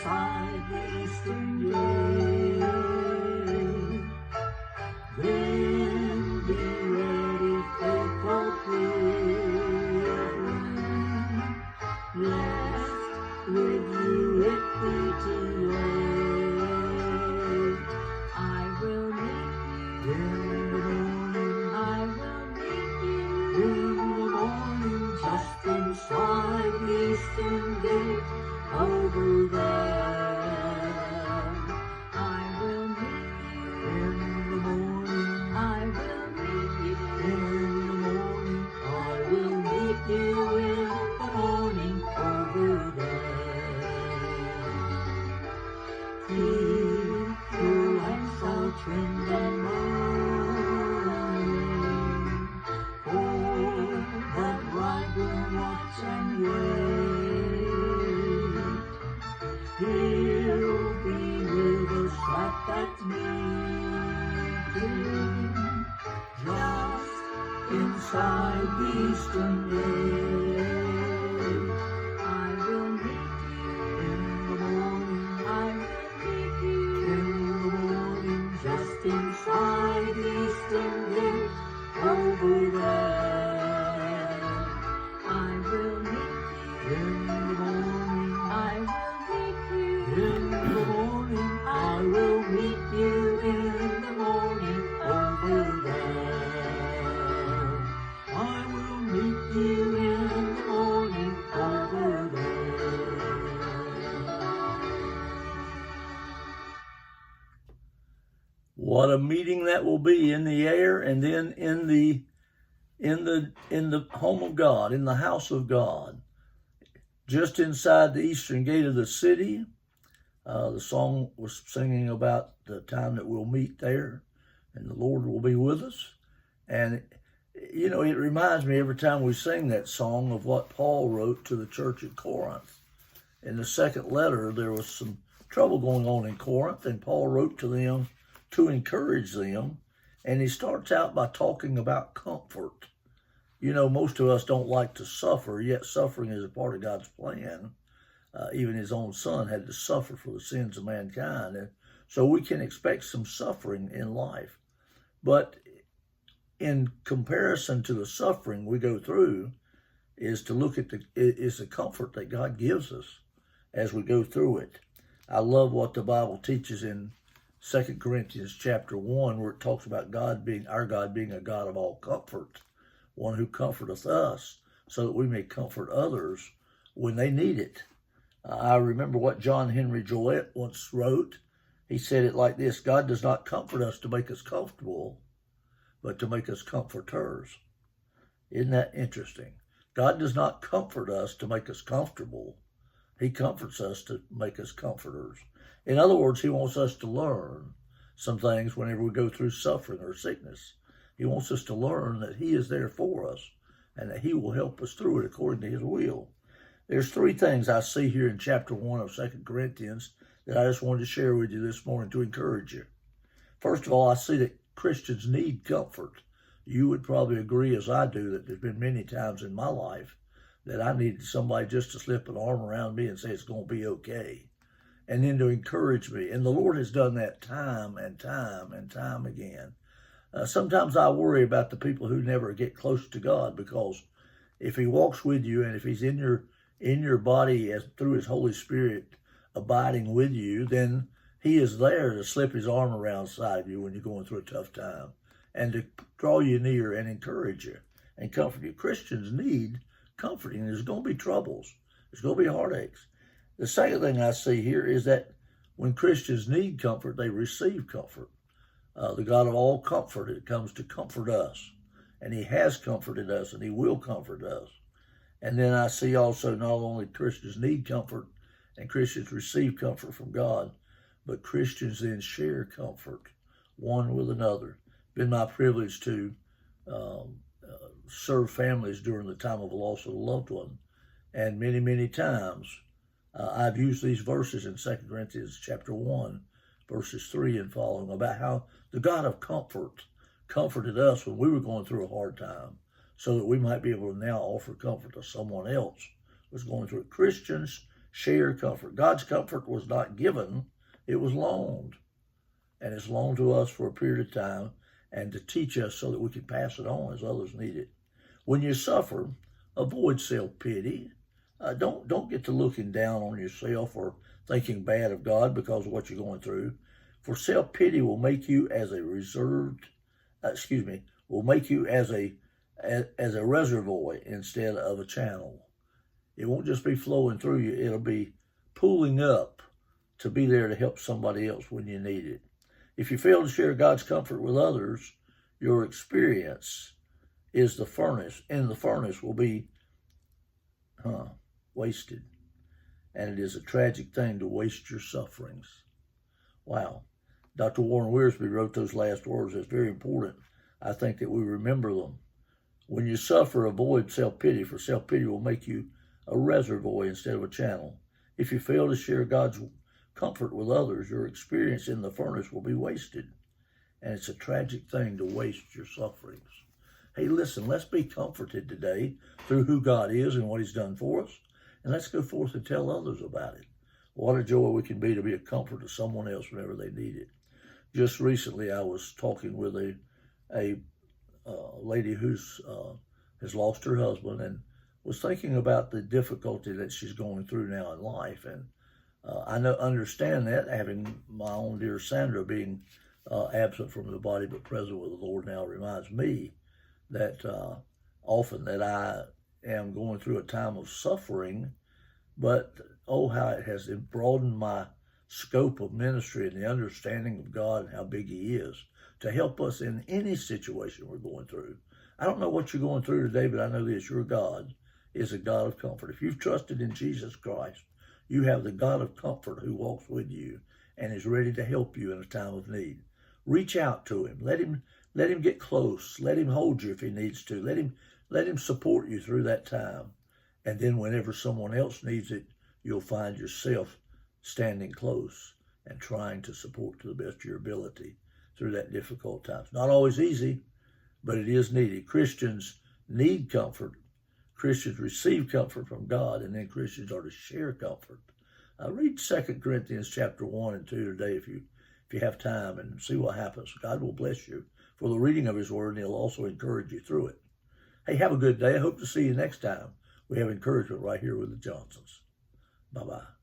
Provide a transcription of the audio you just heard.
inside the eastern gate. Then be ready, faithful pilgrim, lest with you it be too late. I will meet you in the morning. I will meet you in the morning, just inside the eastern gate over there. I will meet you in the morning. I will meet you in the morning. I will meet you in the morning over there. Keep your lamps all trimmed and burning, for the bridegroom watch and wait. He'll be with us at that meeting, just inside the eastern gate. I will meet you in the morning. I will meet you in the morning, just inside the eastern gate over there. I will meet you in the morning. I will meet you in the morning. I will meet you in the morning over there. I will meet you in the morning over there. What a meeting that will be in the air, and then in the home of God, in the house of God, just inside the eastern gate of the city. The song was singing about the time that we'll meet there, and the Lord will be with us. And you know, it reminds me every time we sing that song of what Paul wrote to the church at Corinth. In the second letter, there was some trouble going on in Corinth, and Paul wrote to them to encourage them. And he starts out by talking about comfort. You know, most of us don't like to suffer, yet suffering is a part of God's plan. Even his own son had to suffer for the sins of mankind. And so we can expect some suffering in life. But in comparison to the suffering we go through, is to look at the comfort that God gives us as we go through it. I love what the Bible teaches in 2 Corinthians chapter 1, where it talks about our God being a God of all comfort, one who comforteth us so that we may comfort others when they need it. I remember what John Henry Joliet once wrote. He said it like this: God does not comfort us to make us comfortable, but to make us comforters. Isn't that interesting? God does not comfort us to make us comfortable. He comforts us to make us comforters. In other words, he wants us to learn some things whenever we go through suffering or sickness. He wants us to learn that he is there for us and that he will help us through it according to his will. There's three things I see here in chapter 1 of 2 Corinthians that I just wanted to share with you this morning to encourage you. First of all, I see that Christians need comfort. You would probably agree as I do that there's been many times in my life that I needed somebody just to slip an arm around me and say it's going to be okay, and then to encourage me. And the Lord has done that time and time and time again. Sometimes I worry about the people who never get close to God, because if he walks with you and if he's in your body as through his Holy Spirit abiding with you, then he is there to slip his arm around side you when you're going through a tough time and to draw you near and encourage you and comfort you. Christians need comforting. There's going to be troubles. There's going to be heartaches. The second thing I see here is that when Christians need comfort, they receive comfort. The God of all comfort, it comes to comfort us. And he has comforted us, and he will comfort us. And then I see also not only Christians need comfort and Christians receive comfort from God, but Christians then share comfort one with another. It's been my privilege to serve families during the time of the loss of a loved one. And many, many times I've used these verses in 2 Corinthians chapter 1, verses 3 and following, about how the God of comfort comforted us when we were going through a hard time, so that we might be able to now offer comfort to someone else who's going through it. Christians share comfort. God's comfort was not given, it was loaned. And it's loaned to us for a period of time and to teach us so that we can pass it on as others need it. When you suffer, avoid self-pity. Don't get to looking down on yourself or thinking bad of God because of what you're going through. For self-pity will make you as a will make you as a reservoir instead of a channel. It won't just be flowing through you, it'll be pooling up to be there to help somebody else when you need it. If you fail to share God's comfort with others, your experience is the furnace, and the furnace will be wasted. And it is a tragic thing to waste your sufferings. Wow. Dr. Warren Wiersbe wrote those last words. It's very important, I think, that we remember them. When you suffer, avoid self-pity, for self-pity will make you a reservoir instead of a channel. If you fail to share God's comfort with others, your experience in the furnace will be wasted. And it's a tragic thing to waste your sufferings. Hey, listen, let's be comforted today through who God is and what he's done for us. And let's go forth and tell others about it. What a joy we can be to be a comfort to someone else whenever they need it. Just recently, I was talking with a lady who's has lost her husband and was thinking about the difficulty that she's going through now in life. And I understand that, having my own dear Sandra being absent from the body but present with the Lord now reminds me that often that I am going through a time of suffering, but oh, how it has broadened my scope of ministry and the understanding of God and how big he is to help us in any situation we're going through. I don't know what you're going through today, but I know this, your God is a God of comfort. If you've trusted in Jesus Christ, you have the God of comfort who walks with you and is ready to help you in a time of need. Reach out to him. Let him get close. Let him hold you if he needs to. Let him support you through that time. And then whenever someone else needs it, you'll find yourself standing close and trying to support to the best of your ability through that difficult time. It's not always easy, but it is needed. Christians need comfort. Christians receive comfort from God, and then Christians are to share comfort. Read 2 Corinthians chapter 1 and 2 today if you have time, and see what happens. God will bless you for the reading of his word, and he'll also encourage you through it. Hey, have a good day. I hope to see you next time we have encouragement right here with the Johnsons. Bye-bye.